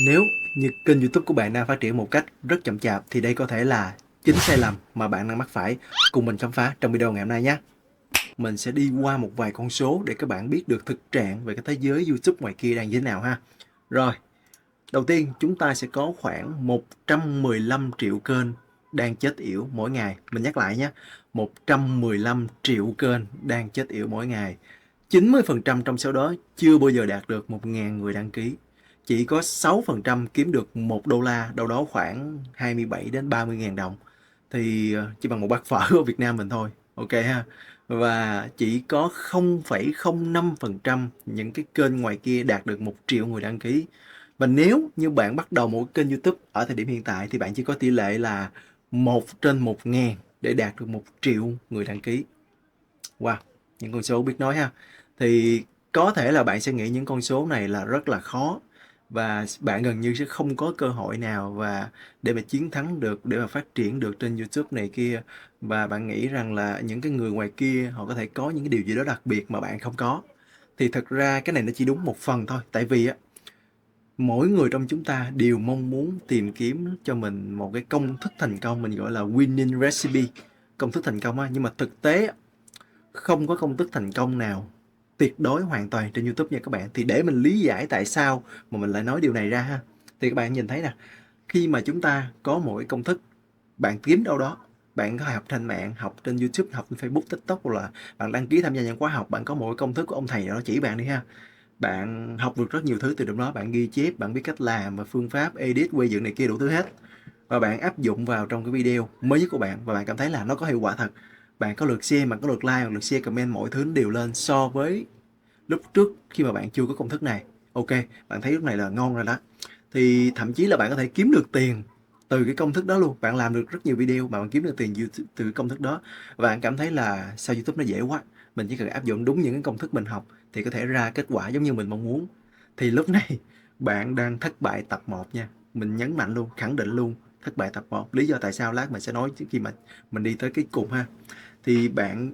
Nếu như kênh YouTube của bạn đang phát triển một cách rất chậm chạp thì đây có thể là chính sai lầm mà bạn đang mắc phải. Cùng mình khám phá trong video ngày hôm nay nhé. Mình sẽ đi qua một vài con số để các bạn biết được thực trạng về cái thế giới YouTube ngoài kia đang như thế nào ha. Rồi, đầu tiên chúng ta sẽ có khoảng 115 triệu kênh đang chết yểu mỗi ngày. Mình nhắc lại nhé, 115 triệu kênh đang chết yểu mỗi ngày. 90% trong số đó chưa bao giờ đạt được 1.000 người đăng ký. Chỉ có 6% kiếm được $1, đâu đó khoảng 27 đến 30 ngàn đồng. Thì chỉ bằng một bát phở ở Việt Nam mình thôi. Ok ha. Và chỉ có 0,05% những cái kênh ngoài kia đạt được 1 triệu người đăng ký. Và nếu như bạn bắt đầu một kênh YouTube ở thời điểm hiện tại thì bạn chỉ có tỷ lệ là 1/1000 để đạt được 1 triệu người đăng ký. Wow, những con số biết nói ha. Thì có thể là bạn sẽ nghĩ những con số này là rất là khó và bạn gần như sẽ không có cơ hội nào và để mà chiến thắng được, để mà phát triển được trên YouTube này kia. Và bạn nghĩ rằng là những cái người ngoài kia họ có thể có những cái điều gì đó đặc biệt mà bạn không có. Thì thật ra cái này nó chỉ đúng một phần thôi. Tại vì á, mỗi người trong chúng ta đều mong muốn tìm kiếm cho mình một cái công thức thành công, mình gọi là winning recipe, công thức thành công á. Nhưng mà thực tế không có công thức thành công nào tuyệt đối hoàn toàn trên YouTube nha các bạn. Thì để mình lý giải tại sao mà mình lại nói điều này ra ha. Thì các bạn nhìn thấy nè, khi mà chúng ta có một cái công thức, bạn kiếm đâu đó, bạn có học trên mạng, học trên YouTube, học trên Facebook, TikTok, hoặc là bạn đăng ký tham gia những khóa học, bạn có một cái công thức của ông thầy đó chỉ bạn đi ha. Bạn học được rất nhiều thứ từ trong đó, bạn ghi chép, bạn biết cách làm và phương pháp edit, quay dựng này kia đủ thứ hết. Và bạn áp dụng vào trong cái video mới nhất của bạn và bạn cảm thấy là nó có hiệu quả thật. Bạn có lượt share, bạn có lượt like, lượt share, comment, mọi thứ nó đều lên so với lúc trước khi mà bạn chưa có công thức này. Ok, bạn thấy lúc này là ngon rồi đó. Thì thậm chí là bạn có thể kiếm được tiền từ cái công thức đó luôn. Bạn làm được rất nhiều video mà bạn kiếm được tiền từ cái công thức đó. Và bạn cảm thấy là sao YouTube nó dễ quá. Mình chỉ cần áp dụng đúng những cái công thức mình học thì có thể ra kết quả giống như mình mong muốn. Thì lúc này bạn đang thất bại tập 1 nha. Mình nhấn mạnh luôn, khẳng định luôn, thất bại tập 1. Lý do tại sao lát mình sẽ nói trước khi mà mình đi tới cái cùng ha. Thì bạn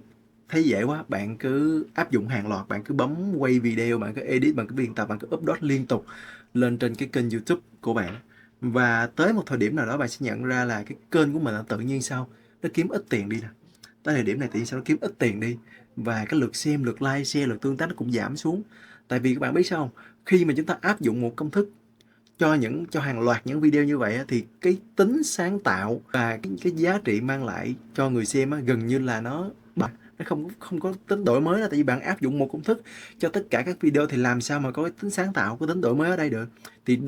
thấy dễ quá, bạn cứ áp dụng hàng loạt, bạn cứ bấm quay video, bạn cứ edit, bạn cứ biên tập, bạn cứ upload liên tục lên trên cái kênh YouTube của bạn. Và tới một thời điểm nào đó bạn sẽ nhận ra là cái kênh của mình là tự nhiên sao nó kiếm ít tiền đi nè. Tới thời điểm này tự nhiên sao nó kiếm ít tiền đi. Và cái lượt xem, lượt like, share, lượt tương tác nó cũng giảm xuống. Tại vì các bạn biết sao không? Khi mà chúng ta áp dụng một công thức cho hàng loạt những video như vậy thì cái tính sáng tạo và cái giá trị mang lại cho người xem gần như là nó không có tính đổi mới. Là tại vì bạn áp dụng một công thức cho tất cả các video thì làm sao mà có cái tính sáng tạo, có tính đổi mới ở đây được. Thì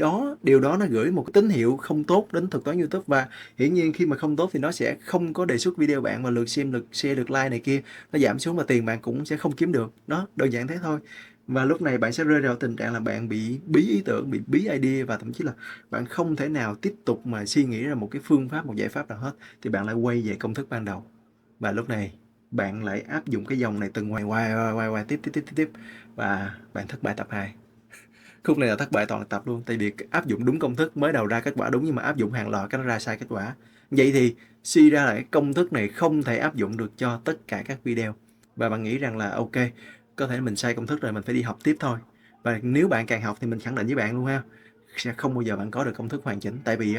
điều đó nó gửi một cái tín hiệu không tốt đến thuật toán YouTube, và hiển nhiên khi mà không tốt thì nó sẽ không có đề xuất video bạn, và lượt xem, lượt share, lượt like này kia nó giảm xuống và tiền bạn cũng sẽ không kiếm được. Đó, đơn giản thế thôi. Và lúc này bạn sẽ rơi vào tình trạng là bạn bị bí ý tưởng, bị bí idea, và thậm chí là bạn không thể nào tiếp tục mà suy nghĩ ra một cái phương pháp, một giải pháp nào hết. Thì bạn lại quay về công thức ban đầu. Và lúc này bạn lại áp dụng cái dòng này từng hoài tiếp, và bạn thất bại tập 2. Khúc này là thất bại toàn tập luôn, tại vì áp dụng đúng công thức mới đầu ra kết quả đúng, nhưng mà áp dụng hàng loạt cái nó ra sai kết quả. Vậy thì suy ra là cái công thức này không thể áp dụng được cho tất cả các video. Và bạn nghĩ rằng là ok, có thể mình sai công thức rồi, mình phải đi học tiếp thôi. Và nếu bạn càng học thì mình khẳng định với bạn luôn ha, sẽ không bao giờ bạn có được công thức hoàn chỉnh. Tại vì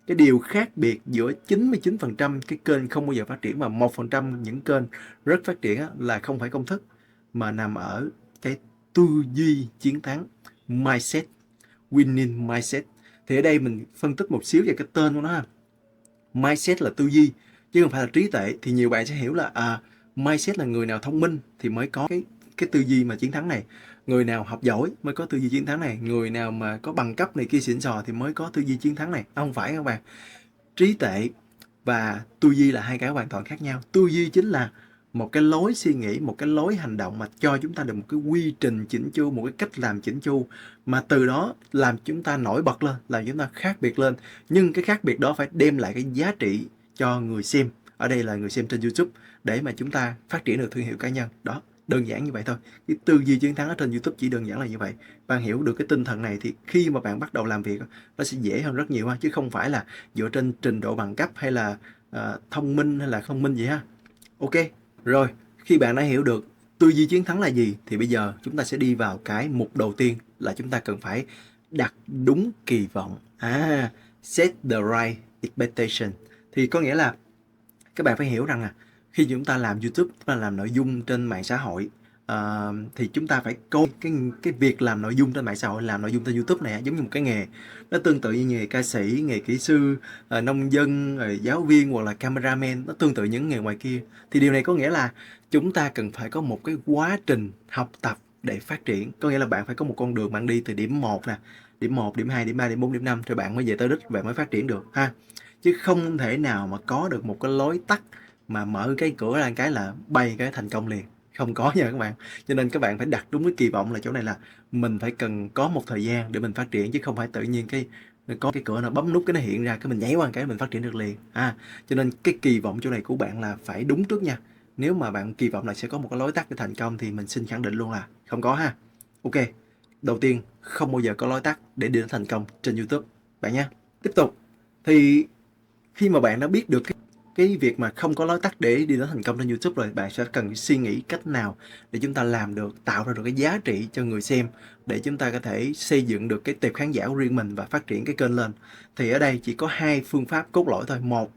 cái điều khác biệt giữa 99% cái kênh không bao giờ phát triển và 1% những kênh rất phát triển là không phải công thức, mà nằm ở cái tư duy chiến thắng, mindset, winning mindset. Thì ở đây mình phân tích một xíu về cái tên của nó ha. Mindset là tư duy chứ không phải là trí tuệ. Thì nhiều bạn sẽ hiểu là mindset là người nào thông minh thì mới có cái tư duy mà chiến thắng này, người nào học giỏi mới có tư duy chiến thắng này, người nào mà có bằng cấp này kia xịn sò thì mới có tư duy chiến thắng này. Không phải các bạn. Trí tuệ và tư duy là hai cái hoàn toàn khác nhau. Tư duy chính là một cái lối suy nghĩ, một cái lối hành động mà cho chúng ta được một cái quy trình chỉnh chu, một cái cách làm chỉnh chu, mà từ đó làm chúng ta nổi bật lên, làm chúng ta khác biệt lên. Nhưng cái khác biệt đó phải đem lại cái giá trị cho người xem, ở đây là người xem trên YouTube, để mà chúng ta phát triển được thương hiệu cá nhân. Đó, đơn giản như vậy thôi. Cái tư duy chiến thắng ở trên YouTube chỉ đơn giản là như vậy. Bạn hiểu được cái tinh thần này thì khi mà bạn bắt đầu làm việc nó sẽ dễ hơn rất nhiều ha, chứ không phải là dựa trên trình độ bằng cấp hay là thông minh hay là không minh gì ha. Ok, rồi khi bạn đã hiểu được tư duy chiến thắng là gì thì bây giờ chúng ta sẽ đi vào cái mục đầu tiên là chúng ta cần phải đặt đúng kỳ vọng. Set the right expectation. Thì có nghĩa là các bạn phải hiểu rằng là khi chúng ta làm YouTube, chúng ta làm nội dung trên mạng xã hội, thì chúng ta phải coi cái việc làm nội dung trên mạng xã hội, làm nội dung trên YouTube này giống như một cái nghề. Nó tương tự như nghề ca sĩ, nghề kỹ sư, nông dân, rồi giáo viên hoặc là cameraman, nó tương tự những nghề ngoài kia. Thì điều này có nghĩa là chúng ta cần phải có một cái quá trình học tập để phát triển. Có nghĩa là bạn phải có một con đường bạn đi từ điểm 1 nè, điểm 1, điểm 2, điểm 3, điểm 4, điểm 5 rồi bạn mới về tới đích, bạn mới phát triển được ha. Chứ không thể nào mà có được một cái lối tắt mà mở cái cửa ra cái là bay cái thành công liền, không có nha các bạn. Cho nên các bạn phải đặt đúng cái kỳ vọng là chỗ này là mình phải cần có một thời gian để mình phát triển, chứ không phải tự nhiên có cái cửa nào bấm nút cái nó hiện ra cái mình nhảy qua cái mình phát triển được liền. Cho nên cái kỳ vọng chỗ này của bạn là phải đúng trước nha. Nếu mà bạn kỳ vọng là sẽ có một cái lối tắt để thành công thì mình xin khẳng định luôn là không có ha. Ok, đầu tiên không bao giờ có lối tắt để đi đến thành công trên YouTube bạn nha. Tiếp tục thì khi mà bạn đã biết được cái việc mà không có lối tắt để đi đến thành công trên YouTube rồi, bạn sẽ cần suy nghĩ cách nào để chúng ta làm được, tạo ra được cái giá trị cho người xem, để chúng ta có thể xây dựng được cái tệp khán giả của riêng mình và phát triển cái kênh lên. Thì ở đây chỉ có hai phương pháp cốt lõi thôi. Một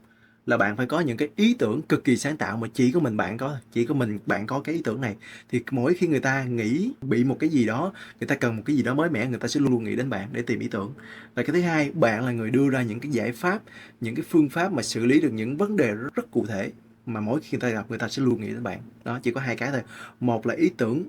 là bạn phải có những cái ý tưởng cực kỳ sáng tạo mà chỉ có mình bạn có, chỉ có mình bạn có cái ý tưởng này. Thì mỗi khi người ta nghĩ bị một cái gì đó, người ta cần một cái gì đó mới mẻ, người ta sẽ luôn luôn nghĩ đến bạn để tìm ý tưởng. Và cái thứ hai, bạn là người đưa ra những cái giải pháp, những cái phương pháp mà xử lý được những vấn đề rất cụ thể, mà mỗi khi người ta gặp, người ta sẽ luôn nghĩ đến bạn. Đó, chỉ có hai cái thôi. Một là ý tưởng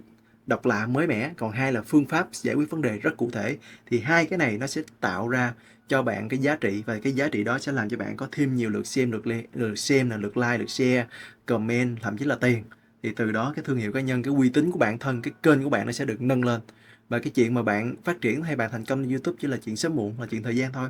độc lạ mới mẻ, còn hai là phương pháp giải quyết vấn đề rất cụ thể. Thì hai cái này nó sẽ tạo ra cho bạn cái giá trị, và cái giá trị đó sẽ làm cho bạn có thêm nhiều lượt xem, lượt like, lượt share, comment, thậm chí là tiền. Thì từ đó cái thương hiệu cá nhân, cái uy tín của bản thân, cái kênh của bạn nó sẽ được nâng lên. Và cái chuyện mà bạn phát triển hay bạn thành công trên YouTube chỉ là chuyện sớm muộn, là chuyện thời gian thôi.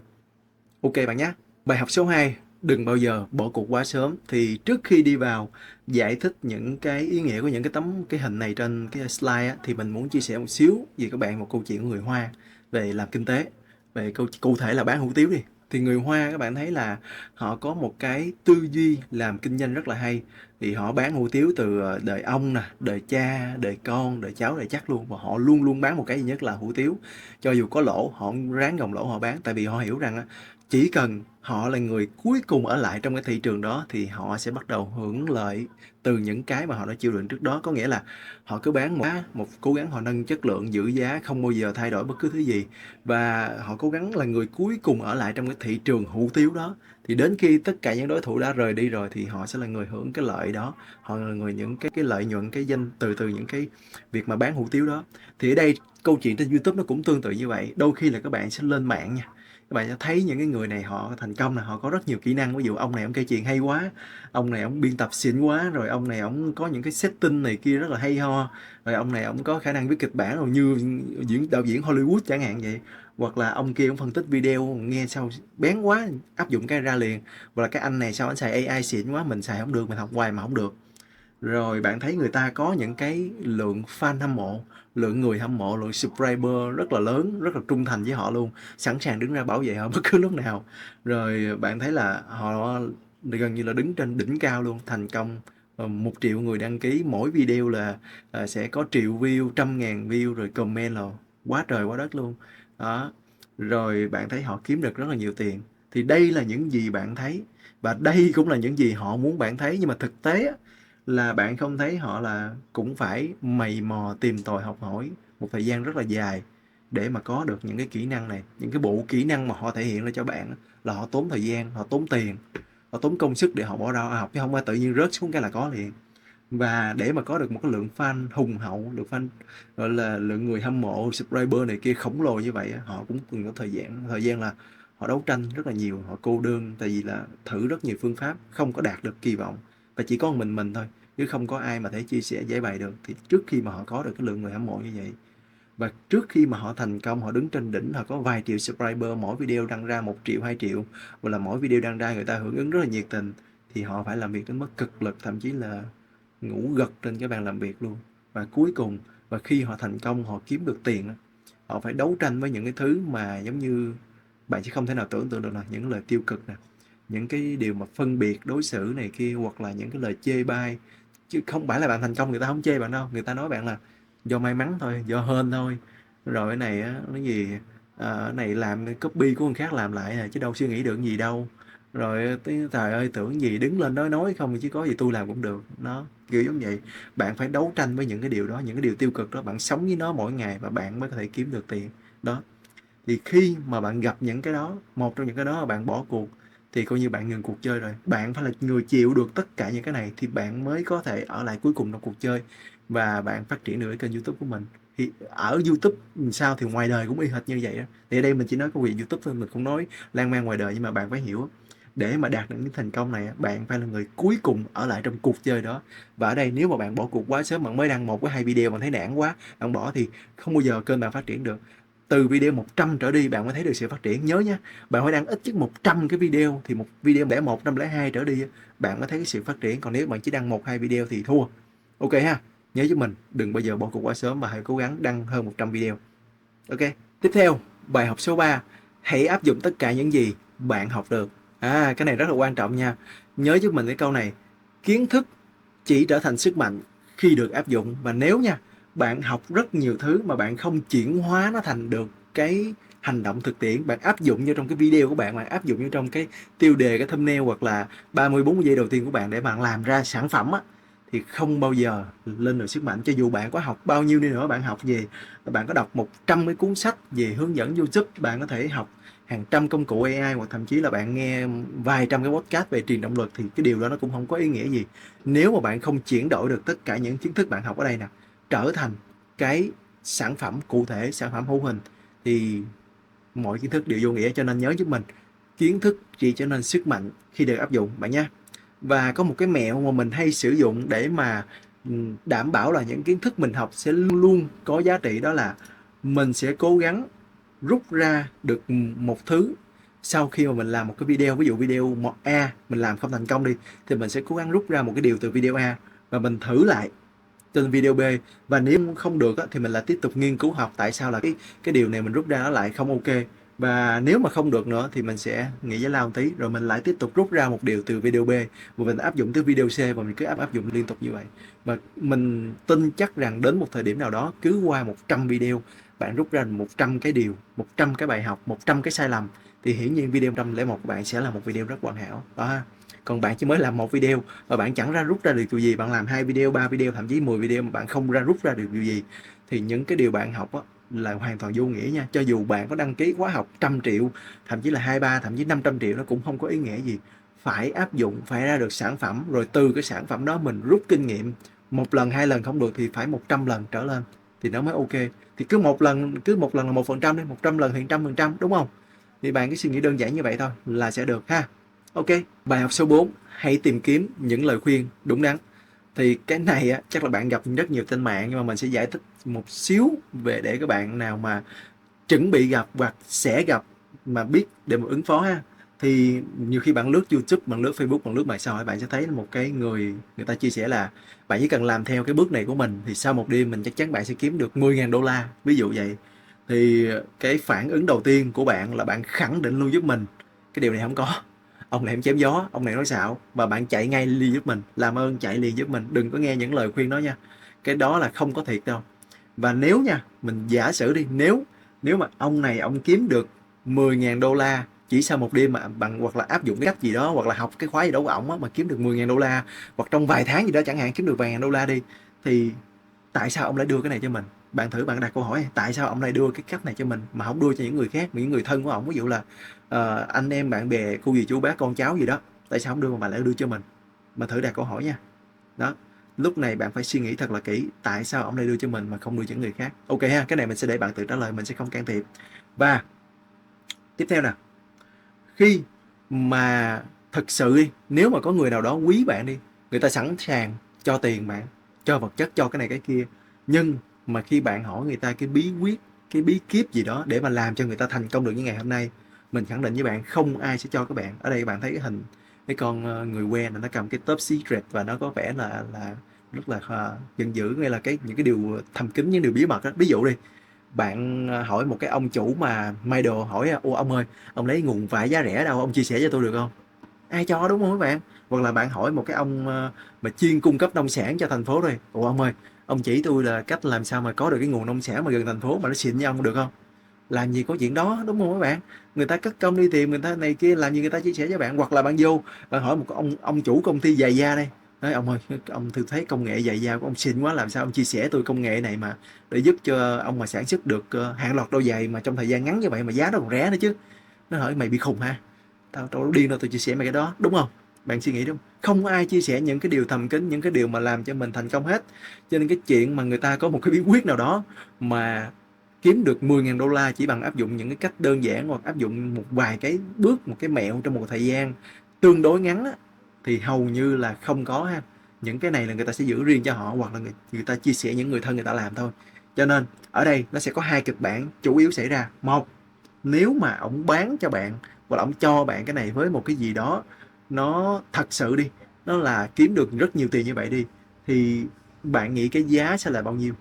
Ok bạn nhé. Bài học số 2, đừng bao giờ bỏ cuộc quá sớm. Thì trước khi đi vào giải thích những cái ý nghĩa của những cái hình này trên cái slide á, thì mình muốn chia sẻ một xíu về các bạn một câu chuyện của người Hoa về làm kinh tế, về cụ thể là bán hủ tiếu đi. Thì người Hoa các bạn thấy là họ có một cái tư duy làm kinh doanh rất là hay. Thì họ bán hủ tiếu từ đời ông nè, đời cha, đời con, đời cháu, đời chắc luôn, và họ luôn luôn bán một cái duy nhất là hủ tiếu. Cho dù có lỗ họ cũng ráng gồng lỗ họ bán, tại vì họ hiểu rằng á, chỉ cần họ là người cuối cùng ở lại trong cái thị trường đó thì họ sẽ bắt đầu hưởng lợi từ những cái mà họ đã chịu đựng trước đó. Có nghĩa là họ cứ bán cố gắng họ nâng chất lượng, giữ giá, không bao giờ thay đổi bất cứ thứ gì, và họ cố gắng là người cuối cùng ở lại trong cái thị trường hủ tiếu đó. Thì đến khi tất cả những đối thủ đã rời đi rồi thì họ sẽ là người hưởng cái lợi đó, họ là người những cái lợi nhuận, cái danh từ những cái việc mà bán hủ tiếu đó. Thì ở đây câu chuyện trên YouTube nó cũng tương tự như vậy. Đôi khi là các bạn sẽ lên mạng nha, các bạn sẽ thấy những cái người này họ thành công là họ có rất nhiều kỹ năng. Ví dụ ông này ông kể chuyện hay quá, ông này ông biên tập xịn quá, rồi ông này ông có những cái setting này kia rất là hay ho, rồi ông này ông có khả năng viết kịch bản rồi như đạo diễn Hollywood chẳng hạn vậy. Hoặc là ông kia ông phân tích video nghe sao bén quá, áp dụng cái ra liền. Hoặc là cái anh này sao anh xài AI xịn quá, mình xài không được, mình học hoài mà không được. Rồi bạn thấy người ta có những cái lượng fan hâm mộ, lượng người hâm mộ, lượng subscriber rất là lớn, rất là trung thành với họ luôn, sẵn sàng đứng ra bảo vệ họ bất cứ lúc nào. Rồi bạn thấy là họ gần như là đứng trên đỉnh cao luôn, thành công. 1 triệu người đăng ký, mỗi video là sẽ có triệu view, 100.000 view, rồi comment là quá trời quá đất luôn. Đó. Rồi bạn thấy họ kiếm được rất là nhiều tiền. Thì đây là những gì bạn thấy, và đây cũng là những gì họ muốn bạn thấy. Nhưng mà thực tế á, là bạn không thấy họ là cũng phải mày mò tìm tòi học hỏi một thời gian rất là dài để mà có được những cái kỹ năng này. Những cái bộ kỹ năng mà họ thể hiện ra cho bạn là họ tốn thời gian, họ tốn tiền, họ tốn công sức để họ bỏ ra học, chứ không phải tự nhiên rớt xuống cái là có liền. Và để mà có được một cái lượng fan hùng hậu, lượng fan gọi là lượng người hâm mộ, subscriber này kia khổng lồ như vậy, họ cũng cần có thời gian là họ đấu tranh rất là nhiều, họ cô đơn, tại vì là thử rất nhiều phương pháp không có đạt được kỳ vọng, và chỉ có mình thôi, chứ không có ai mà thể chia sẻ giải bày được. Thì trước khi mà họ có được cái lượng người hâm mộ như vậy, và trước khi mà họ thành công, họ đứng trên đỉnh, họ có vài triệu subscriber, mỗi video đăng ra 1 triệu, 2 triệu, hoặc là mỗi video đăng ra người ta hưởng ứng rất là nhiệt tình, thì họ phải làm việc đến mức cực lực, thậm chí là ngủ gật trên cái bàn làm việc luôn. Và cuối cùng, và khi họ thành công, họ kiếm được tiền, họ phải đấu tranh với những cái thứ mà giống như bạn sẽ không thể nào tưởng tượng được, là những lời tiêu cực nè, những cái điều mà phân biệt đối xử này kia, hoặc là những cái lời chê bai. Chứ không phải là bạn thành công người ta không chê bạn đâu, người ta nói bạn là do may mắn thôi, do hên thôi, rồi cái này á, cái gì này làm copy của người khác làm lại chứ đâu suy nghĩ được gì đâu. Rồi trời ơi, tưởng gì đứng lên nói không chứ có gì tôi làm cũng được. Nó kiểu giống vậy. Bạn phải đấu tranh với những cái điều đó, những cái điều tiêu cực đó, bạn sống với nó mỗi ngày và bạn mới có thể kiếm được tiền. Đó. Thì khi mà bạn gặp những cái đó, một trong những cái đó mà bạn bỏ cuộc thì coi như bạn ngừng cuộc chơi rồi. Bạn phải là người chịu được tất cả những cái này thì bạn mới có thể ở lại cuối cùng trong cuộc chơi và bạn phát triển được cái kênh YouTube của mình. Thì ở YouTube sao thì ngoài đời cũng y hệt như vậy đó. Thì ở đây mình chỉ nói câu chuyện YouTube thôi, mình không nói lan man ngoài đời, nhưng mà bạn phải hiểu để mà đạt được những thành công này bạn phải là người cuối cùng ở lại trong cuộc chơi đó. Và ở đây nếu mà bạn bỏ cuộc quá sớm, bạn mới đăng một cái hai video bạn thấy nản quá, bạn bỏ thì không bao giờ kênh bạn phát triển được. Từ video 100 trở đi bạn mới thấy được sự phát triển. Nhớ nha, bạn phải đăng ít nhất 100 cái video, thì một video 01, 102 trở đi bạn mới thấy cái sự phát triển. Còn nếu bạn chỉ đăng 1-2 video thì thua. Ok ha, nhớ giúp mình đừng bao giờ bỏ cuộc quá sớm và hãy cố gắng đăng hơn 100 video. Ok, tiếp theo bài học số 3, hãy áp dụng tất cả những gì bạn học được. Cái này rất là quan trọng nha. Nhớ giúp mình cái câu này, kiến thức chỉ trở thành sức mạnh khi được áp dụng. Và nếu nha, bạn học rất nhiều thứ mà bạn không chuyển hóa nó thành được cái hành động thực tiễn, bạn áp dụng vô trong cái video của bạn, bạn áp dụng vô trong cái tiêu đề, cái thumbnail hoặc là 30-40 giây đầu tiên của bạn để bạn làm ra sản phẩm thì không bao giờ lên được sức mạnh. Cho dù bạn có học bao nhiêu đi nữa, bạn học về, bạn có đọc 100 cái cuốn sách về hướng dẫn YouTube, bạn có thể học hàng trăm công cụ AI, hoặc thậm chí là bạn nghe vài trăm cái podcast về truyền động lực, thì cái điều đó nó cũng không có ý nghĩa gì nếu mà bạn không chuyển đổi được tất cả những kiến thức bạn học ở đây nè trở thành cái sản phẩm cụ thể, sản phẩm hữu hình, thì mọi kiến thức đều vô nghĩa. Cho nên nhớ giúp mình, kiến thức chỉ trở nên sức mạnh khi được áp dụng bạn nha. Và có một cái mẹo mà mình hay sử dụng để mà đảm bảo là những kiến thức mình học sẽ luôn luôn có giá trị, đó là mình sẽ cố gắng rút ra được một thứ sau khi mà mình làm một cái video. Ví dụ video A mình làm không thành công đi, thì mình sẽ cố gắng rút ra một cái điều từ video A và mình thử lại trên video B. Và nếu không được thì mình lại tiếp tục nghiên cứu học tại sao là cái điều này mình rút ra nó lại không ok. Và nếu mà không được nữa thì mình sẽ nghĩ giải lao một tí, rồi mình lại tiếp tục rút ra một điều từ video B và mình áp dụng tới video C, và mình cứ áp dụng liên tục như vậy. Và mình tin chắc rằng đến một thời điểm nào đó, cứ qua 100 video bạn rút ra 100 cái điều, 100 cái bài học, 100 cái sai lầm, thì hiển nhiên video 101 của bạn sẽ là một video rất hoàn hảo đó. Còn bạn chỉ mới làm một video và bạn chẳng rút ra được điều gì, bạn làm 2 video, 3 video, thậm chí 10 video mà bạn không rút ra được điều gì, thì những cái điều bạn học là hoàn toàn vô nghĩa nha. Cho dù bạn có đăng ký khóa học 100 triệu, thậm chí là 23, thậm chí 500 triệu, nó cũng không có ý nghĩa gì. Phải áp dụng, phải ra được sản phẩm, rồi từ cái sản phẩm đó mình rút kinh nghiệm. Một lần, 2 lần không được thì phải 100 lần trở lên thì nó mới ok. Thì cứ một lần là 1% đi, 100 lần thì 100%, đúng không? Thì bạn cứ suy nghĩ đơn giản như vậy thôi là sẽ được ha. Ok, bài học số 4, hãy tìm kiếm những lời khuyên đúng đắn. Thì cái này chắc là bạn gặp rất nhiều trên mạng, nhưng mà mình sẽ giải thích một xíu về để các bạn nào mà chuẩn bị gặp hoặc sẽ gặp mà biết để mà ứng phó ha. Thì nhiều khi bạn lướt YouTube, bạn lướt Facebook, bạn lướt mạng xã hội, bạn sẽ thấy một cái người ta chia sẻ là bạn chỉ cần làm theo cái bước này của mình thì sau một đêm mình chắc chắn bạn sẽ kiếm được 10.000 đô la, ví dụ vậy. Thì cái phản ứng đầu tiên của bạn là bạn khẳng định luôn giúp mình cái điều này không có, ông này em chém gió, ông này nói xạo, và bạn chạy ngay liền giúp mình, làm ơn chạy liền giúp mình, đừng có nghe những lời khuyên đó nha. Cái đó là không có thiệt đâu. Và nếu nha, mình giả sử đi, nếu mà ông này ông kiếm được 10.000 đô la chỉ sau một đêm mà bằng, hoặc là áp dụng cái cách gì đó, hoặc là học cái khóa gì đó của ổng mà kiếm được 10.000 đô la, hoặc trong vài tháng gì đó chẳng hạn kiếm được vài ngàn đô la đi, thì tại sao ông lại đưa cái này cho mình? Bạn thử bạn đặt câu hỏi, tại sao ông lại đưa cái cách này cho mình mà không đưa cho những người khác, những người thân của ông, ví dụ là anh em bạn bè, cô dì chú bác con cháu gì đó, tại sao không đưa mà bạn lại đưa cho mình? Mà thử đặt câu hỏi nha. Đó, lúc này bạn phải suy nghĩ thật là kỹ, tại sao ông lại đưa cho mình mà không đưa cho những người khác. Ok ha, cái này mình sẽ để bạn tự trả lời, mình sẽ không can thiệp. Và tiếp theo nè, khi mà thực sự đi, nếu mà có người nào đó quý bạn đi, người ta sẵn sàng cho tiền bạn, cho vật chất, cho cái này cái kia, nhưng mà khi bạn hỏi người ta cái bí quyết, cái bí kíp gì đó để mà làm cho người ta thành công được như ngày hôm nay, mình khẳng định với bạn không ai sẽ cho các bạn. Ở đây bạn thấy cái hình cái con người quen nó cầm cái top secret và nó có vẻ là rất là giận dữ, nghĩa là những cái điều thầm kín, những điều bí mật đó. Ví dụ đi, bạn hỏi một cái ông chủ mà may đồ, hỏi ô ông ơi, ông lấy nguồn vải giá rẻ đâu, ông chia sẻ cho tôi được không? Ai cho, đúng không các bạn? Hoặc là bạn hỏi một cái ông mà chuyên cung cấp nông sản cho thành phố rồi, ồ ông ơi, ông chỉ tôi là cách làm sao mà có được cái nguồn nông sản mà gần thành phố mà nó xịn với ông được không? làm gì có chuyện đó, đúng không các bạn? Người ta cất công đi tìm, người ta này kia, làm gì người ta chia sẻ với bạn. Hoặc là bạn vô, bạn hỏi một ông chủ công ty giày da đây, nói ông ơi, ông tôi thấy công nghệ giày da của ông xịn quá, làm sao ông chia sẻ tôi công nghệ này mà để giúp cho ông mà sản xuất được hàng loạt đôi giày mà trong thời gian ngắn như vậy mà giá nó còn rẻ nữa chứ. Nó hỏi mày bị khùng hả? Tao điên đâu tôi chia sẻ mày cái đó, đúng không? Bạn suy nghĩ đúng không? Không có ai chia sẻ những cái điều thầm kín, những cái điều mà làm cho mình thành công hết. Cho nên cái chuyện mà người ta có một cái bí quyết nào đó mà kiếm được 10.000 đô la chỉ bằng áp dụng những cái cách đơn giản, hoặc áp dụng một vài cái bước, một cái mẹo trong một thời gian tương đối ngắn á, thì hầu như là không có ha. Những cái này là người ta sẽ giữ riêng cho họ, hoặc là người ta chia sẻ những người thân người ta làm thôi. Cho nên ở đây nó sẽ có hai kịch bản chủ yếu xảy ra. Một, nếu mà ổng bán cho bạn, hoặc là ổng cho bạn cái này với một cái gì đó nó thật sự đi, nó là kiếm được rất nhiều tiền như vậy đi, thì bạn nghĩ cái giá sẽ là bao nhiêu?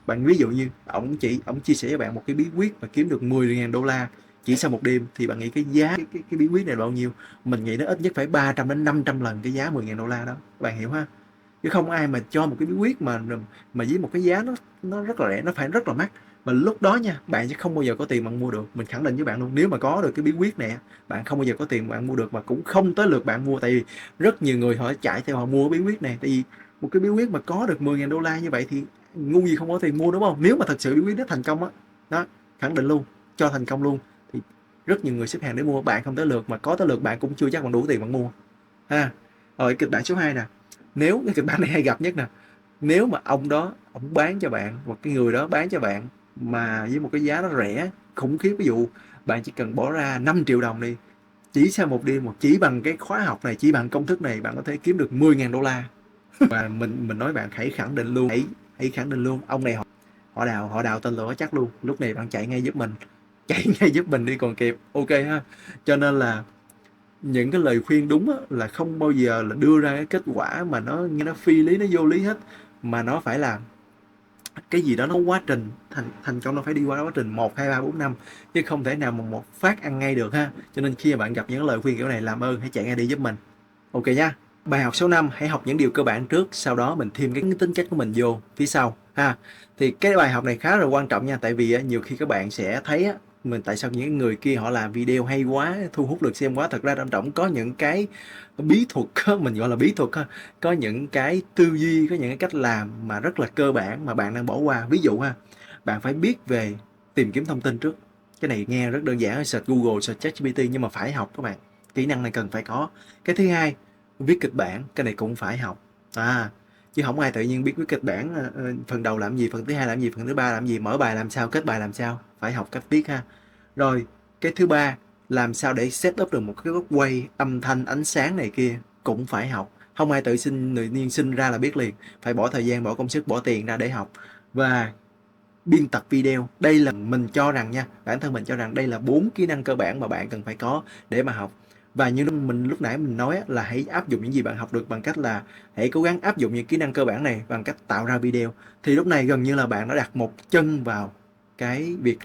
Bạn ví dụ như ổng chia sẻ với bạn một cái bí quyết mà kiếm được 10.000 đô la chỉ sau một đêm, thì bạn nghĩ cái giá cái bí quyết này là bao nhiêu? Mình nghĩ nó ít nhất phải 300 đến 500 lần cái giá 10.000 đô la đó, bạn hiểu ha? Chứ không ai mà cho một cái bí quyết mà với một cái giá nó rất là rẻ, nó phải rất là mắc. Và lúc đó nha, bạn sẽ không bao giờ có tiền bạn mua được. Mình khẳng định với bạn luôn, nếu mà có được cái bí quyết này, bạn không bao giờ có tiền bạn mua được, và cũng không tới lượt bạn mua. Tại vì rất nhiều người họ chạy theo họ mua bí quyết này. Tại vì một cái bí quyết mà có được 10.000 đô la như vậy thì ngu gì không có tiền mua, đúng không? Nếu mà thật sự bí quyết nó thành công á, đó, khẳng định luôn, cho thành công luôn, thì rất nhiều người xếp hàng để mua. Bạn không tới lượt, mà có tới lượt bạn cũng chưa chắc bạn đủ tiền bạn mua ha. Rồi kịch bản số 2 nè. Nếu cái kịch bản này hay gặp nhất nè, nếu mà ông đó ông bán cho bạn, hoặc cái người đó bán cho bạn mà với một cái giá nó rẻ khủng khiếp, ví dụ bạn chỉ cần bỏ ra 5 triệu đồng đi, chỉ sau một đêm, một chỉ bằng cái khóa học này, chỉ bằng công thức này, bạn có thể kiếm được 10.000 đô la. Và mình nói bạn hãy khẳng định luôn, hãy khẳng định luôn, ông này họ đào tên lửa chắc luôn. Lúc này bạn chạy ngay giúp mình, chạy ngay giúp mình đi còn kịp, ok ha. Cho nên là những cái lời khuyên đúng á, là không bao giờ là đưa ra cái kết quả mà nó như nó phi lý, nó vô lý hết, mà nó phải là cái gì đó, nó quá trình thành công, nó phải đi qua quá trình 1 2 3 4 5, chứ không thể nào mà một phát ăn ngay được ha. Cho nên khi mà bạn gặp những lời khuyên kiểu này, làm ơn hãy chạy ngay đi giúp mình, ok nha. Bài học số 5, hãy học những điều cơ bản trước, sau đó mình thêm cái tính cách của mình vô phía sau ha. Thì cái bài học này khá là quan trọng nha, tại vì nhiều khi các bạn sẽ thấy á, tại sao những người kia họ làm video hay quá, thu hút lượt xem quá. Thật ra trong trọng có những cái bí thuật mình gọi là bí thuật ha, có những cái tư duy, có những cái cách làm mà rất là cơ bản mà bạn đang bỏ qua. Ví dụ ha, bạn phải biết về tìm kiếm thông tin trước. Cái này nghe rất đơn giản, search Google, search ChatGPT, nhưng mà phải học các bạn. Kỹ năng này cần phải có. Cái thứ hai, viết kịch bản, cái này cũng phải học. Chứ không ai tự nhiên biết viết kịch bản, phần đầu làm gì, phần thứ hai làm gì, phần thứ ba làm gì, mở bài làm sao, kết bài làm sao, phải học cách viết ha. Rồi cái thứ ba, làm sao để set up được một cái góc quay, âm thanh, ánh sáng này kia, cũng phải học. Không ai tự nhiên sinh ra là biết liền, phải bỏ thời gian, bỏ công sức, bỏ tiền ra để học. Và biên tập video, đây là mình cho rằng nha, bản thân mình cho rằng đây là 4 kỹ năng cơ bản mà bạn cần phải có để mà học. Và như mình lúc nãy mình nói là hãy áp dụng những gì bạn học được bằng cách là hãy cố gắng áp dụng những kỹ năng cơ bản này bằng cách tạo ra video. Thì lúc này gần như là bạn đã đặt một chân vào cái việc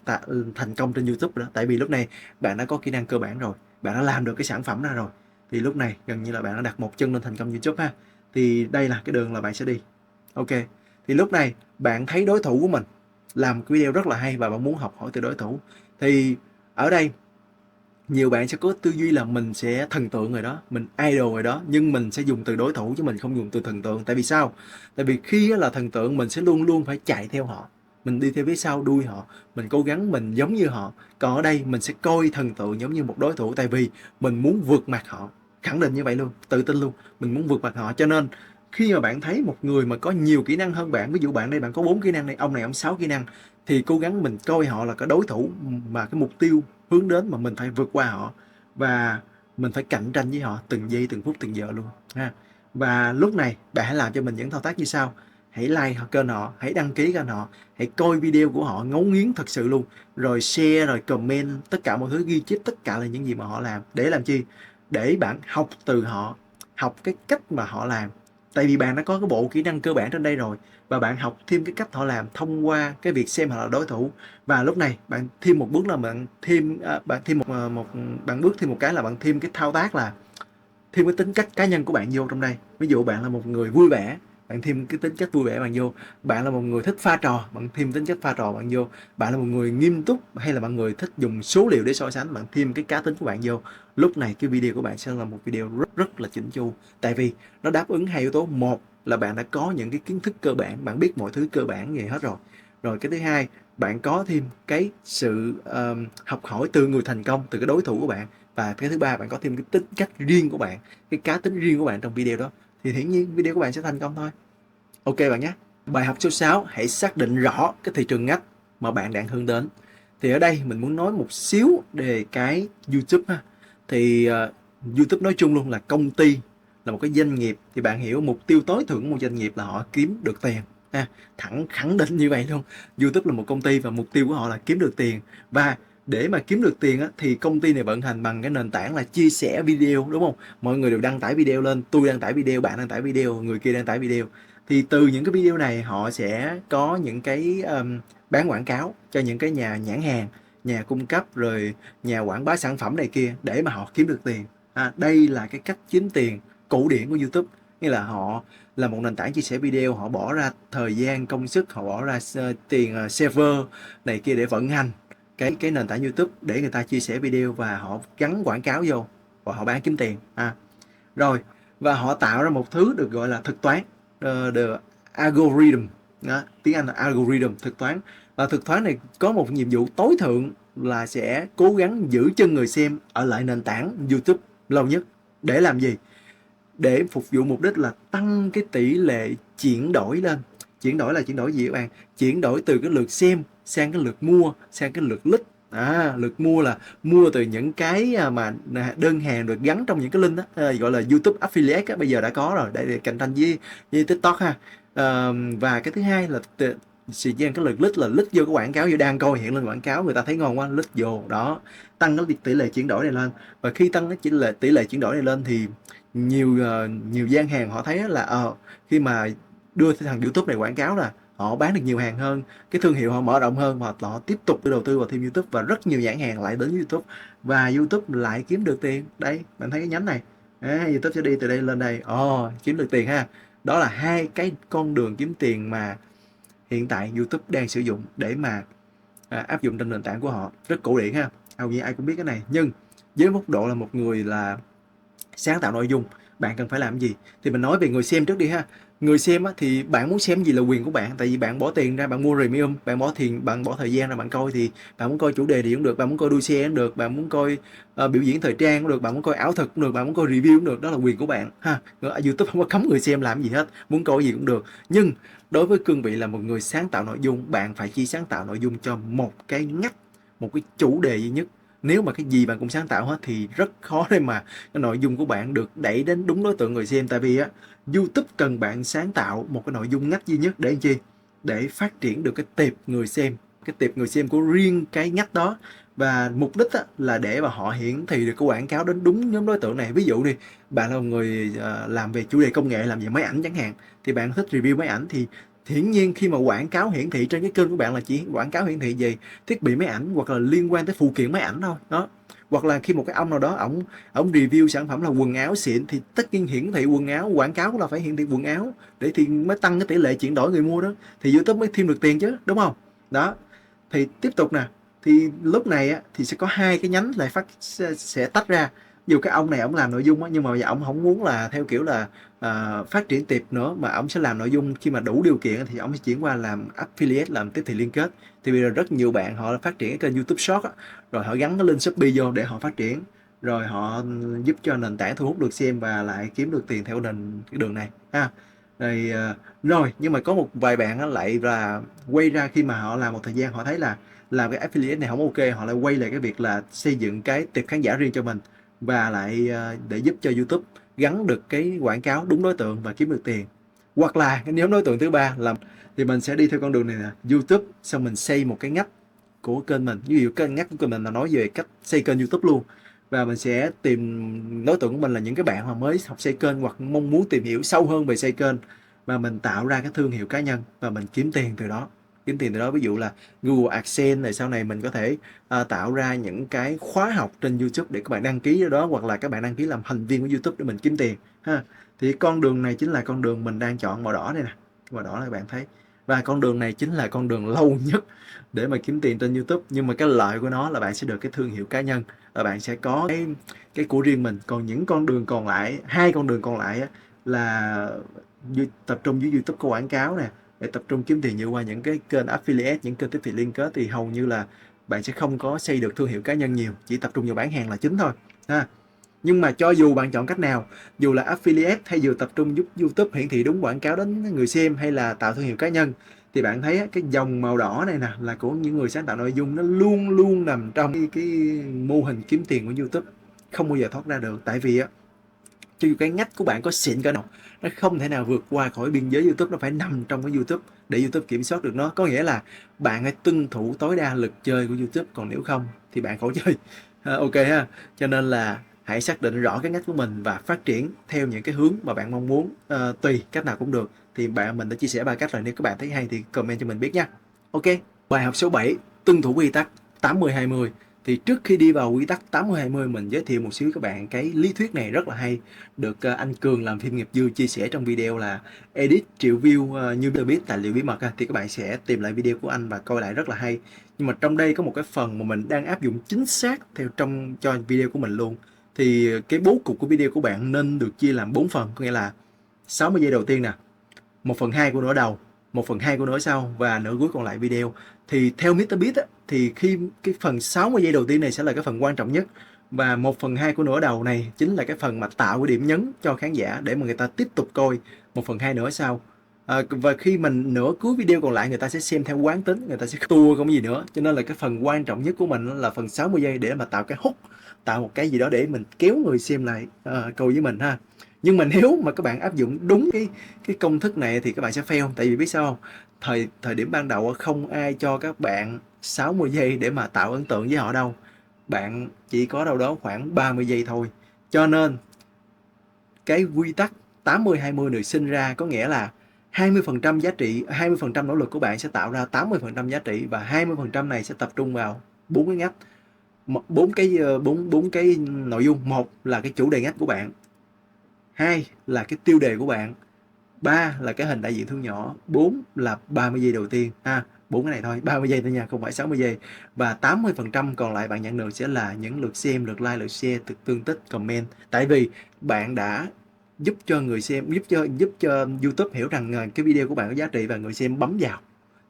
thành công trên YouTube đó. Tại vì lúc này bạn đã có kỹ năng cơ bản rồi, bạn đã làm được cái sản phẩm ra rồi, thì lúc này gần như là bạn đã đặt một chân lên thành công YouTube ha. Thì đây là cái đường là bạn sẽ đi. Ok, thì lúc này bạn thấy đối thủ của mình làm cái video rất là hay và bạn muốn học hỏi từ đối thủ, thì ở đây nhiều bạn sẽ có tư duy là mình sẽ thần tượng người đó, mình idol người đó, nhưng mình sẽ dùng từ đối thủ chứ mình không dùng từ thần tượng. Tại vì sao? Tại vì khi là thần tượng mình sẽ luôn luôn phải chạy theo họ, mình đi theo phía sau đuôi họ, mình cố gắng mình giống như họ. Còn ở đây mình sẽ coi thần tượng giống như một đối thủ, tại vì mình muốn vượt mặt họ. Khẳng định như vậy luôn, tự tin luôn, mình muốn vượt mặt họ. Cho nên khi mà bạn thấy một người mà có nhiều kỹ năng hơn bạn, ví dụ bạn đây bạn có 4 kỹ năng đây, ông này ông 6 kỹ năng, thì cố gắng mình coi họ là cái đối thủ mà cái mục tiêu hướng đến mà mình phải vượt qua họ, và mình phải cạnh tranh với họ từng giây từng phút từng giờ luôn ha. Và lúc này bạn hãy làm cho mình những thao tác như sau: hãy like kênh họ, hãy đăng ký kênh họ, hãy coi video của họ ngấu nghiến thật sự luôn, rồi share, rồi comment, tất cả mọi thứ, ghi chép tất cả là những gì mà họ làm. Để làm chi? Để bạn học từ họ, học cái cách mà họ làm. Tại vì bạn đã có cái bộ kỹ năng cơ bản trên đây rồi, và bạn học thêm cái cách họ làm thông qua cái việc xem họ là đối thủ. Và lúc này bạn thêm một bước là bạn bước thêm một cái là bạn thêm cái thao tác là thêm cái tính cách cá nhân của bạn vô trong đây. Ví dụ bạn là một người vui vẻ, bạn thêm cái tính chất vui vẻ bạn vô. Bạn là một người thích pha trò, bạn thêm tính chất pha trò bạn vô. Bạn là một người nghiêm túc hay là bạn người thích dùng số liệu để so sánh, bạn thêm cái cá tính của bạn vô. Lúc này cái video của bạn sẽ là một video rất rất là chỉnh chu, tại vì nó đáp ứng hai yếu tố. Một là bạn đã có những cái kiến thức cơ bản, bạn biết mọi thứ cơ bản về hết rồi. Rồi cái thứ hai, bạn có thêm cái sự học hỏi từ người thành công, từ cái đối thủ của bạn. Và cái thứ ba, bạn có thêm cái tính cách riêng của bạn, cái cá tính riêng của bạn trong video đó, thì hiển nhiên video của bạn sẽ thành công thôi. Ok bạn nhé. Bài học số 6, hãy xác định rõ cái thị trường ngách mà bạn đang hướng đến. Thì ở đây mình muốn nói một xíu về cái YouTube ha. Thì YouTube nói chung luôn là công ty, là một cái doanh nghiệp, thì bạn hiểu mục tiêu tối thượng của một doanh nghiệp là họ kiếm được tiền. Khẳng định như vậy luôn. YouTube là một công ty và mục tiêu của họ là kiếm được tiền. Và để mà kiếm được tiền á, thì công ty này vận hành bằng cái nền tảng là chia sẻ video, đúng không? Mọi người đều đăng tải video lên, tôi đăng tải video, bạn đăng tải video, người kia đăng tải video. Thì từ những cái video này họ sẽ có những cái bán quảng cáo cho những cái nhà nhãn hàng, nhà cung cấp, rồi nhà quảng bá sản phẩm này kia để mà họ kiếm được tiền. Đây là cái cách kiếm tiền cổ điển của YouTube. Nghĩa là họ là một nền tảng chia sẻ video, họ bỏ ra thời gian, công sức, họ bỏ ra tiền server này kia để vận hành cái nền tảng YouTube để người ta chia sẻ video và họ gắn quảng cáo vô và họ bán kiếm tiền. Rồi, và họ tạo ra một thứ được gọi là thực toán, the algorithm. Đó, tiếng Anh là algorithm, thực toán. Và thực toán này có một nhiệm vụ tối thượng là sẽ cố gắng giữ chân người xem ở lại nền tảng YouTube lâu nhất. Để làm gì? Để phục vụ mục đích là tăng cái tỷ lệ chuyển đổi lên. Chuyển đổi là chuyển đổi gì các bạn? Chuyển đổi từ cái lượt xem sang cái lượt mua, sang cái lượt click. Lượt mua là mua từ những cái mà đơn hàng được gắn trong những cái link đó, gọi là YouTube Affiliate á, bây giờ đã có rồi để cạnh tranh với TikTok ha. Và cái thứ hai là thời gian cái lượt click là click vô cái quảng cáo, vô đang coi hiện lên quảng cáo, người ta thấy ngon quá click vô đó, tăng cái tỷ lệ chuyển đổi này lên. Và khi tăng cái tỷ lệ chuyển đổi này lên thì nhiều gian hàng họ thấy là khi mà đưa thằng YouTube này quảng cáo là họ bán được nhiều hàng hơn, cái thương hiệu họ mở rộng hơn, và họ tiếp tục đầu tư vào thêm YouTube, và rất nhiều nhãn hàng lại đến YouTube và YouTube lại kiếm được tiền. Đây bạn thấy cái nhánh này, YouTube sẽ đi từ đây lên đây, kiếm được tiền ha. Đó là hai cái con đường kiếm tiền mà hiện tại YouTube đang sử dụng để mà áp dụng trên nền tảng của họ. Rất cổ điển ha, hầu như ai cũng biết cái này. Nhưng với mức độ là một người là sáng tạo nội dung, bạn cần phải làm gì? Thì mình nói về người xem trước đi ha. Người xem á, thì bạn muốn xem gì là quyền của bạn, tại vì bạn bỏ tiền ra, bạn mua premium, bạn bỏ tiền, bạn bỏ thời gian ra bạn coi, thì bạn muốn coi chủ đề thì cũng được, bạn muốn coi đua xe cũng được, bạn muốn coi biểu diễn thời trang cũng được, bạn muốn coi ảo thuật cũng được, bạn muốn coi review cũng được, đó là quyền của bạn ha. YouTube không có cấm người xem làm gì hết, muốn coi gì cũng được. Nhưng đối với cương vị là một người sáng tạo nội dung, bạn phải chỉ sáng tạo nội dung cho một cái ngách, một cái chủ đề duy nhất. Nếu mà cái gì bạn cũng sáng tạo hết thì rất khó để mà cái nội dung của bạn được đẩy đến đúng đối tượng người xem. Tại vì YouTube cần bạn sáng tạo một cái nội dung ngách duy nhất để làm chi? Để phát triển được cái tệp người xem, cái tệp người xem của riêng cái ngách đó. Và mục đích là để mà họ hiển thị được cái quảng cáo đến đúng nhóm đối tượng này. Ví dụ đi, bạn là một người làm về chủ đề công nghệ, làm về máy ảnh chẳng hạn, thì bạn thích review máy ảnh, thì hiển nhiên khi mà quảng cáo hiển thị trên cái kênh của bạn là chỉ quảng cáo hiển thị gì? Thiết bị máy ảnh hoặc là liên quan tới phụ kiện máy ảnh thôi đó. Hoặc là khi một cái ông nào đó ổng review sản phẩm là quần áo xịn, thì tất nhiên hiển thị quần áo, quảng cáo là phải hiển thị quần áo để thì mới tăng cái tỷ lệ chuyển đổi người mua đó, thì YouTube mới thêm được tiền chứ, đúng không? Đó, thì tiếp tục nè, thì lúc này thì sẽ có hai cái nhánh lại sẽ tách ra. Dù cái ông này ổng làm nội dung nhưng mà ổng không muốn là theo kiểu là phát triển tiệp nữa, mà ổng sẽ làm nội dung khi mà đủ điều kiện thì ổng sẽ chuyển qua làm affiliate, làm tiếp thị liên kết. Thì bây giờ rất nhiều bạn họ phát triển cái kênh YouTube Short rồi họ gắn cái link Shopee vô để họ phát triển, rồi họ giúp cho nền tảng thu hút được xem và lại kiếm được tiền theo cái đường này ha. Rồi nhưng mà có một vài bạn lại là quay ra, khi mà họ làm một thời gian họ thấy là làm cái affiliate này không ok, họ lại quay lại cái việc là xây dựng cái tệp khán giả riêng cho mình, và lại để giúp cho YouTube gắn được cái quảng cáo đúng đối tượng và kiếm được tiền. Hoặc là cái nhóm đối tượng thứ ba là thì mình sẽ đi theo con đường này nè, YouTube xong mình xây một cái ngách của kênh mình. Ví dụ kênh ngách của kênh mình là nói về cách xây kênh YouTube luôn, và mình sẽ tìm đối tượng của mình là những cái bạn mà mới học xây kênh hoặc mong muốn tìm hiểu sâu hơn về xây kênh, và mình tạo ra cái thương hiệu cá nhân và mình kiếm tiền từ đó. kiếm tiền từ đó. Ví dụ là Google AdSense, rồi sau này mình có thể tạo ra những cái khóa học trên YouTube để các bạn đăng ký ở đó, hoặc là các bạn đăng ký làm thành viên của YouTube để mình kiếm tiền ha. Thì con đường này chính là con đường mình đang chọn, màu đỏ này nè, màu đỏ này các bạn thấy. Và con đường này chính là con đường lâu nhất để mà kiếm tiền trên YouTube. Nhưng mà cái lợi của nó là bạn sẽ được cái thương hiệu cá nhân, và bạn sẽ có cái của riêng mình. Còn những con đường còn lại, hai con đường còn lại á, là tập trung với YouTube có quảng cáo nè, để tập trung kiếm tiền như qua những cái kênh affiliate, những kênh tiếp thị liên kết, thì hầu như là bạn sẽ không có xây được thương hiệu cá nhân nhiều, chỉ tập trung vào bán hàng là chính thôi ha. Nhưng mà cho dù bạn chọn cách nào, dù là affiliate hay dù tập trung giúp YouTube hiển thị đúng quảng cáo đến người xem, hay là tạo thương hiệu cá nhân, thì bạn thấy cái dòng màu đỏ này nè là của những người sáng tạo nội dung, nó luôn luôn nằm trong cái mô hình kiếm tiền của YouTube, không bao giờ thoát ra được. Tại vì cho dù cái ngách của bạn có xịn cỡ nào, nó không thể nào vượt qua khỏi biên giới YouTube, nó phải nằm trong cái YouTube để YouTube kiểm soát được nó. Có nghĩa là bạn hãy tuân thủ tối đa luật chơi của YouTube, còn nếu không thì bạn khỏi chơi. Ok ha. Cho nên là hãy xác định rõ cái ngách của mình và phát triển theo những cái hướng mà bạn mong muốn. Tùy cách nào cũng được. Thì mình đã chia sẻ 3 cách rồi, nếu các bạn thấy hay thì comment cho mình biết nha. Ok. Bài học số 7, tuân thủ quy tắc 80-20. Thì trước khi đi vào quy tắc 80-20, mình giới thiệu một xíu các bạn cái lý thuyết này rất là hay, được anh Cường làm phim nghiệp dư chia sẻ trong video là Edit triệu view như biết tài liệu bí mật. Thì các bạn sẽ tìm lại video của anh và coi lại, rất là hay. Nhưng mà trong đây có một cái phần mà mình đang áp dụng chính xác theo cho video của mình luôn. Thì cái bố cục của video của bạn nên được chia làm 4 phần, có nghĩa là 60 giây đầu tiên nè, 1/2 của nửa đầu, 1/2 của nửa sau và nửa cuối còn lại video. Thì theo MrBeast thì khi cái phần 60 giây đầu tiên này sẽ là cái phần quan trọng nhất, và 1/2 của nửa đầu này chính là cái phần mà tạo cái điểm nhấn cho khán giả để mà người ta tiếp tục coi 1/2 nửa sau. Và khi mình nửa cuối video còn lại, người ta sẽ xem theo quán tính, người ta sẽ tua không có gì nữa. Cho nên là cái phần quan trọng nhất của mình là phần 60 giây để mà tạo cái hook, tạo một cái gì đó để mình kéo người xem lại coi với mình ha. Nhưng mà nếu mà các bạn áp dụng đúng cái công thức này thì các bạn sẽ fail. Tại vì biết sao không? Thời điểm ban đầu không ai cho các bạn 60 giây để mà tạo ấn tượng với họ đâu. Bạn chỉ có đâu đó khoảng 30 giây thôi. Cho nên cái quy tắc 80-20 được sinh ra, có nghĩa là 20% giá trị, 20% nỗ lực của bạn sẽ tạo ra 80% giá trị, và 20% này sẽ tập trung vào 4 cái ngách, bốn cái nội dung. Một là cái chủ đề ngách của bạn, 2 là cái tiêu đề của bạn, 3 là cái hình đại diện thương nhỏ, 4 là 30 giây đầu tiên ha. 4 cái này thôi, 30 giây thôi nha, không phải 60 giây. Và 80% còn lại bạn nhận được sẽ là những lượt xem, lượt like, lượt share, tương tích, comment. Tại vì bạn đã giúp cho người xem, giúp cho YouTube hiểu rằng cái video của bạn có giá trị và người xem bấm vào.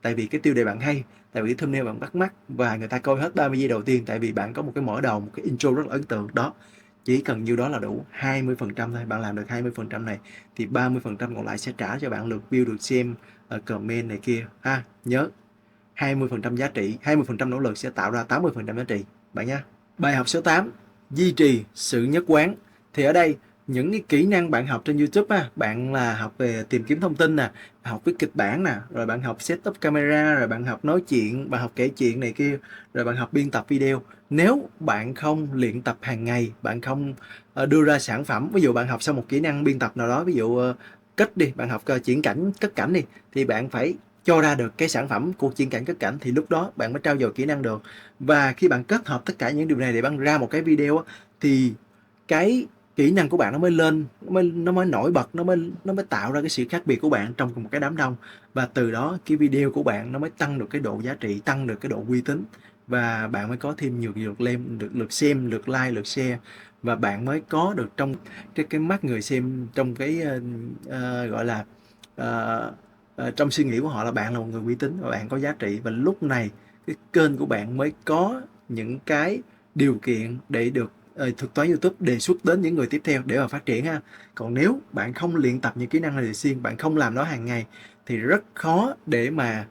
Tại vì cái tiêu đề bạn hay, tại vì cái thumbnail bạn bắt mắt, và người ta coi hết 30 giây đầu tiên, tại vì bạn có một cái mở đầu, một cái intro rất là ấn tượng đó. Chỉ cần nhiêu đó là đủ, 20% thôi. Bạn làm được 20% này thì 30% còn lại sẽ trả cho bạn lượt view, lượt xem, comment này kia ha. Nhớ 20% giá trị, 20% nỗ lực sẽ tạo ra 80% giá trị bạn nhé. Bài học số 8, duy trì sự nhất quán. Thì ở đây những cái kỹ năng bạn học trên YouTube bạn là học về tìm kiếm thông tin nè, học viết kịch bản nè, rồi bạn học setup camera, rồi bạn học nói chuyện, bạn học kể chuyện này kia, rồi bạn học biên tập video. Nếu bạn không luyện tập hàng ngày, bạn không đưa ra sản phẩm, ví dụ bạn học xong một kỹ năng biên tập nào đó, ví dụ cất đi, bạn học chuyển cảnh, cất cảnh đi, thì bạn phải cho ra được cái sản phẩm của chuyển cảnh, cất cảnh, thì lúc đó bạn mới trau dồi kỹ năng được. Và khi bạn kết hợp tất cả những điều này để bạn ra một cái video thì cái kỹ năng của bạn nó mới lên, nó mới nổi bật, nó mới tạo ra cái sự khác biệt của bạn trong một cái đám đông. Và từ đó cái video của bạn nó mới tăng được cái độ giá trị, tăng được cái độ uy tín, và bạn mới có thêm nhiều lượt xem, lượt like, lượt share, và bạn mới có được trong cái mắt người xem, trong cái gọi là trong suy nghĩ của họ là bạn là một người uy tín và bạn có giá trị. Và lúc này cái kênh của bạn mới có những cái điều kiện để được thuật toán YouTube đề xuất đến những người tiếp theo để mà phát triển ha. Còn nếu bạn không luyện tập những kỹ năng này thường xuyên, bạn không làm nó hàng ngày, thì rất khó để mà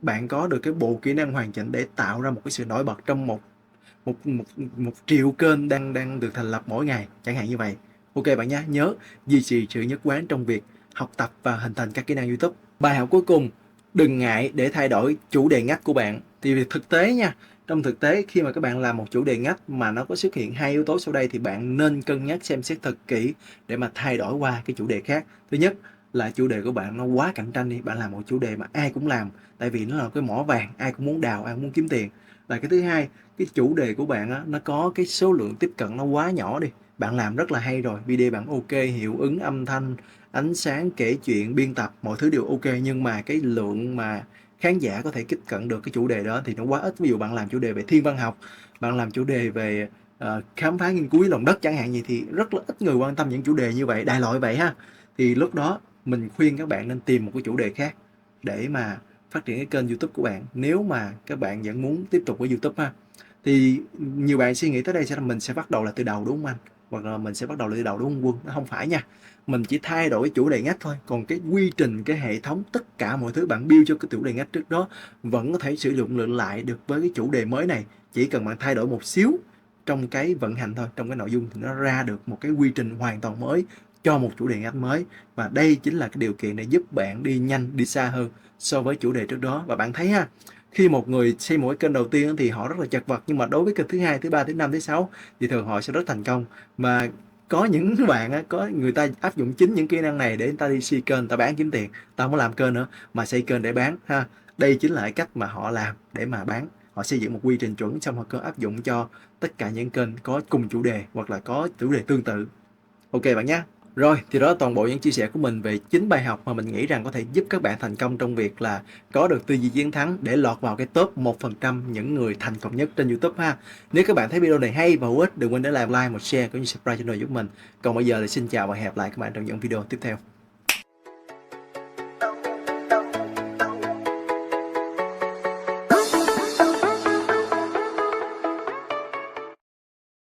bạn có được cái bộ kỹ năng hoàn chỉnh để tạo ra một cái sự nổi bật trong một triệu kênh đang được thành lập mỗi ngày, chẳng hạn như vậy. Ok bạn nhé, nhớ duy trì sự nhất quán trong việc học tập và hình thành các kỹ năng YouTube. Bài học cuối cùng, đừng ngại để thay đổi chủ đề ngách của bạn. Thì thực tế nha, trong thực tế khi mà các bạn làm một chủ đề ngách mà nó có xuất hiện 2 yếu tố sau đây, thì bạn nên cân nhắc xem xét thật kỹ để mà thay đổi qua cái chủ đề khác. Thứ nhất là chủ đề của bạn nó quá cạnh tranh đi, bạn làm một chủ đề mà ai cũng làm, tại vì nó là cái mỏ vàng, ai cũng muốn đào, ai cũng muốn kiếm tiền. Là cái thứ hai, cái chủ đề của bạn á, nó có cái số lượng tiếp cận nó quá nhỏ đi, bạn làm rất là hay rồi, video bạn ok, hiệu ứng âm thanh, ánh sáng, kể chuyện, biên tập, mọi thứ đều ok, nhưng mà cái lượng mà khán giả có thể tiếp cận được cái chủ đề đó thì nó quá ít. Ví dụ bạn làm chủ đề về thiên văn học, bạn làm chủ đề về khám phá nghiên cứu lòng đất chẳng hạn gì, thì rất là ít người quan tâm những chủ đề như vậy, đại loại vậy ha. Thì lúc đó mình khuyên các bạn nên tìm một cái chủ đề khác để mà phát triển cái kênh YouTube của bạn, nếu mà các bạn vẫn muốn tiếp tục với YouTube ha. Thì nhiều bạn suy nghĩ tới đây sẽ là mình sẽ bắt đầu là từ đầu đúng không anh, hoặc là mình sẽ bắt đầu là từ đầu đúng không Quân? Nó không phải nha, mình chỉ thay đổi cái chủ đề ngách thôi, còn cái quy trình, cái hệ thống, tất cả mọi thứ bạn build cho cái chủ đề ngách trước đó vẫn có thể sử dụng lại được với cái chủ đề mới này. Chỉ cần bạn thay đổi một xíu trong cái vận hành thôi, trong cái nội dung, thì nó ra được một cái quy trình hoàn toàn mới cho một chủ đề ngách mới. Và đây chính là cái điều kiện để giúp bạn đi nhanh, đi xa hơn so với chủ đề trước đó. Và bạn thấy ha, khi một người xây một cái kênh đầu tiên thì họ rất là chật vật, nhưng mà đối với kênh thứ hai, thứ ba, thứ năm, thứ sáu thì thường họ sẽ rất thành công. Mà có những bạn á, có người ta áp dụng chính những kỹ năng này để người ta đi xây kênh, người ta bán kiếm tiền. Ta không có làm kênh nữa mà xây kênh để bán ha. Đây chính là cái cách mà họ làm để mà bán. Họ xây dựng một quy trình chuẩn, xong họ có áp dụng cho tất cả những kênh có cùng chủ đề hoặc là có chủ đề tương tự. Ok bạn nhé. Rồi, thì đó là toàn bộ những chia sẻ của mình về 9 bài học mà mình nghĩ rằng có thể giúp các bạn thành công trong việc là có được tư duy chiến thắng để lọt vào cái top 1% những người thành công nhất trên YouTube ha. Nếu các bạn thấy video này hay và hữu ích, đừng quên để làm like, một share cũng như subscribe channel giúp mình. Còn bây giờ thì xin chào và hẹn gặp lại các bạn trong những video tiếp theo.